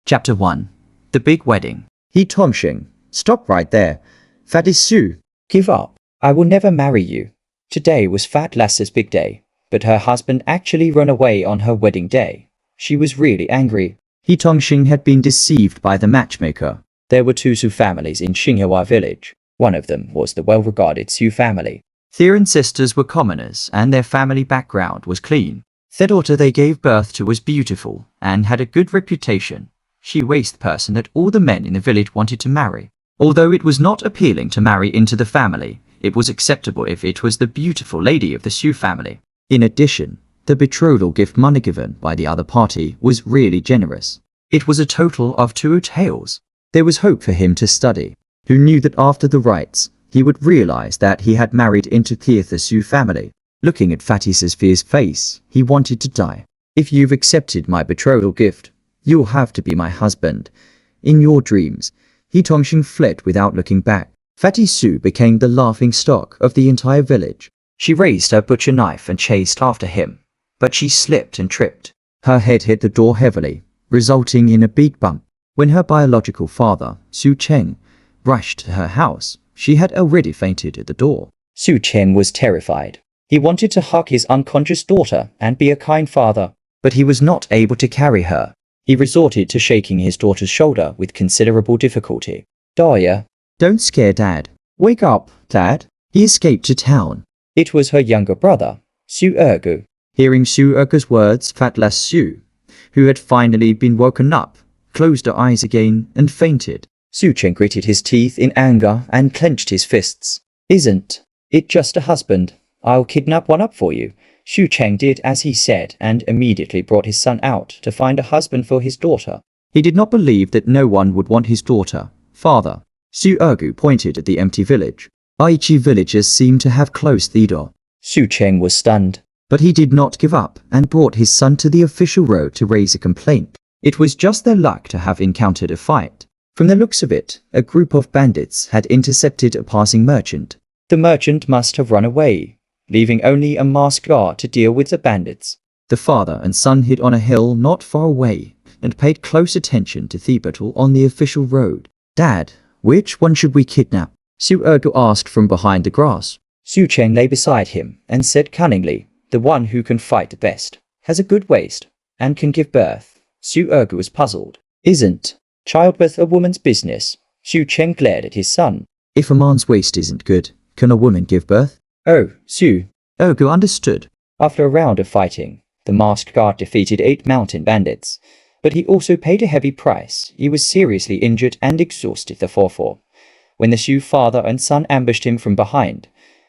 Chapter 1. The Big Wedding. He Tongsheng, stop right there. That is Sue. Give up. I will never marry you. Today was Fat Lass's big day, but her husband actually ran away on her wedding day. She was really angry. He Tongsheng had been deceived by the matchmaker. There were two Su families in Xinghua village. One of them was the well-regarded Su family. Theron sisters were commoners, and their family background was clean. The daughter they gave birth to was beautiful and had a good reputation. She was the person that all the men in the village wanted to marry. Although it was not appealing to marry into the family, it was acceptable if it was the beautiful lady of the Su family. In addition, the betrothal gift money given by the other party was really generous. It was a total of 2 taels. There was hope for him to study, who knew that after the rites, he would realize that he had married into the Su family. Looking at Fatty's fierce face, he wanted to die. If you've accepted my betrothal gift, you'll have to be my husband. In your dreams, He Tongsheng fled without looking back. Fatty Su became the laughing stock of the entire village. She raised her butcher knife and chased after him, but she slipped and tripped. Her head hit the door heavily, resulting in a big bump. When her biological father, Su Cheng, rushed to her house, she had already fainted at the door. Su Cheng was terrified. He wanted to hug his unconscious daughter and be a kind father, but he was not able to carry her. He resorted to shaking his daughter's shoulder with considerable difficulty. Dahlia. Don't scare Dad. Wake up, Dad. He escaped to town. It was her younger brother, Su Ergu. Hearing Su Ergu's words, Fat Lass Su, who had finally been woken up, closed her eyes again and fainted. Su Cheng gritted his teeth in anger and clenched his fists. Isn't it just a husband? I'll kidnap one up for you. Su Cheng did as he said and immediately brought his son out to find a husband for his daughter. He did not believe that no one would want his daughter. Father. Su Ergu pointed at the empty village. Aichi villagers seemed to have closed the door. Su Cheng was stunned. But he did not give up and brought his son to the official road to raise a complaint. It was just their luck to have encountered a fight. From the looks of it, a group of bandits had intercepted a passing merchant. The merchant must have run away, leaving only a masked guard to deal with the bandits. The father and son hid on a hill not far away and paid close attention to the battle on the official road. Dad, which one should we kidnap? Su Ergu asked from behind the grass. Su Cheng lay beside him and said cunningly, the one who can fight the best, has a good waist, and can give birth. Su Ergu was puzzled. Isn't childbirth a woman's business? Su Cheng glared at his son. If a man's waist isn't good, can a woman give birth? Oh, Su Ergu understood. After a round of fighting, the masked guard defeated 8 mountain bandits, but he also paid a heavy price. He was seriously injured and exhausted therefore. When the Su father and son ambushed him from behind,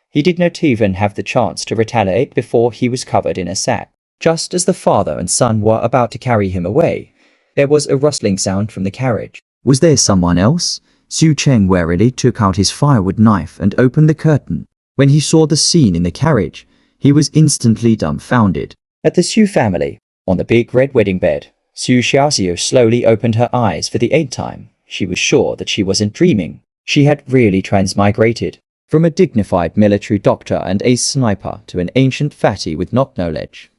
he did not even have the chance to retaliate before he was covered in a sack. Just as the father and son were about to carry him away, there was a rustling sound from the carriage. Was there someone else? Su Cheng warily took out his firewood knife and opened the curtain. When he saw the scene in the carriage, he was instantly dumbfounded. At the Su family, on the big red wedding bed, Su Xiaoxiao slowly opened her eyes for the 8th time. She was sure that she wasn't dreaming. She had really transmigrated. From a dignified military doctor and ace sniper to an ancient fatty with no knowledge,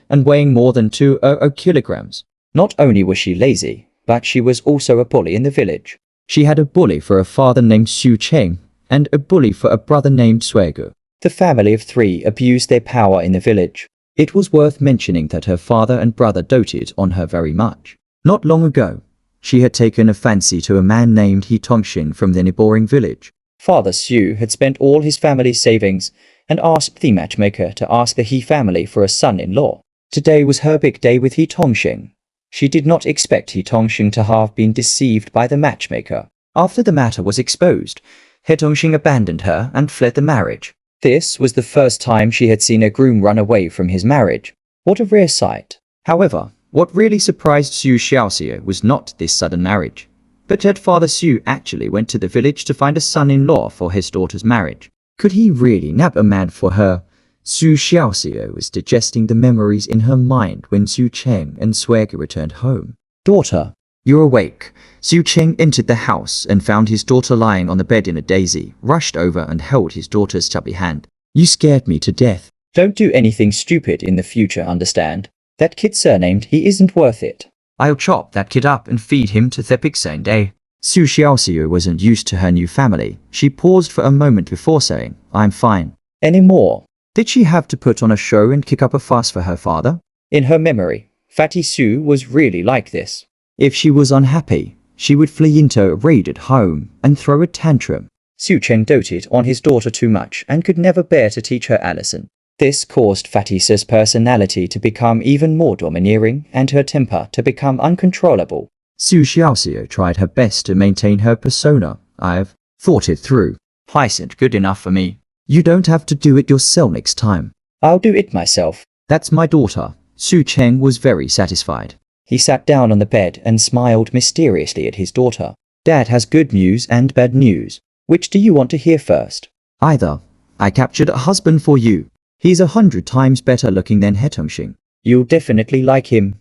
and weighing more than 200 kilograms. Not only was she lazy, but she was also a bully in the village. She had a bully for a father named Su Cheng, and a bully for a brother named Suegu. The family of 3 abused their power in the village. It was worth mentioning that her father and brother doted on her very much. Not long ago, she had taken a fancy to a man named He Tongsheng from the neighboring village. Father Su had spent all his family's savings and asked the matchmaker to ask the He family for a son-in-law. Today was her big day with He Tongsheng. She did not expect He Tongsheng to have been deceived by the matchmaker. After the matter was exposed, He Tongsheng abandoned her and fled the marriage. This was the first time she had seen a groom run away from his marriage. What a rare sight. However, what really surprised Su Xiaoxiao was not this sudden marriage, but that Father Su actually went to the village to find a son-in-law for his daughter's marriage. Could he really nab a man for her? Su Xiaoxiao was digesting the memories in her mind when Su Cheng and Suegu returned home. Daughter, you're awake. Su Cheng entered the house and found his daughter lying on the bed in a daisy, rushed over and held his daughter's chubby hand. You scared me to death. Don't do anything stupid in the future, understand? That kid surnamed, he isn't worth it. I'll chop that kid up and feed him to the pig same day. Su Xiaoxiao wasn't used to her new family. She paused for a moment before saying, I'm fine. Anymore. Did she have to put on a show and kick up a fuss for her father? In her memory, Fatty Su was really like this. If she was unhappy, she would flee into a raided home and throw a tantrum. Su Cheng doted on his daughter too much and could never bear to teach her a lesson. This caused Fatty Su's personality to become even more domineering and her temper to become uncontrollable. Su Xiaoxiao tried her best to maintain her persona. I've thought it through. Isn't good enough for me. You don't have to do it yourself next time. I'll do it myself. That's my daughter. Su Cheng was very satisfied. He sat down on the bed and smiled mysteriously at his daughter. Dad has good news and bad news. Which do you want to hear first? Either. I captured a husband for you. He's 100 times better looking than He Tongsheng. You'll definitely like him.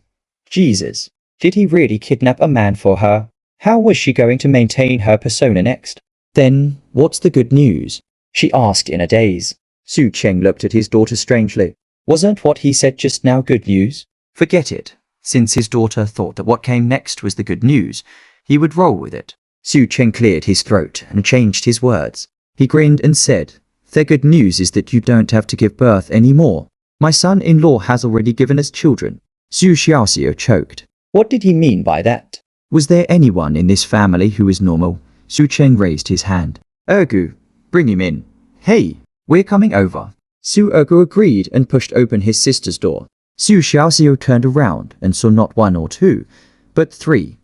Jesus. Did he really kidnap a man for her? How was she going to maintain her persona next? Then, what's the good news? She asked in a daze. Su Cheng looked at his daughter strangely. Wasn't what he said just now good news? Forget it. Since his daughter thought that what came next was the good news, he would roll with it. Su Cheng cleared his throat and changed his words. He grinned and said, The good news is that you don't have to give birth anymore. My son-in-law has already given us children. Su Xiaoxiao choked. What did he mean by that? Was there anyone in this family who is normal? Su Cheng raised his hand. Ergu, bring him in. Hey, we're coming over. Su Ergu agreed and pushed open his sister's door. Su Xiaoxiao turned around and saw not one or two, but 3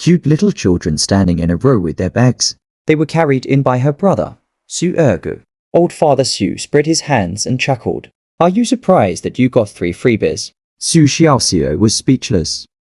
cute little children standing in a row with their bags. They were carried in by her brother, Su Ergu. Old Father Su spread his hands and chuckled. Are you surprised that you got 3 freebies? Su Xiaoxiao was speechless.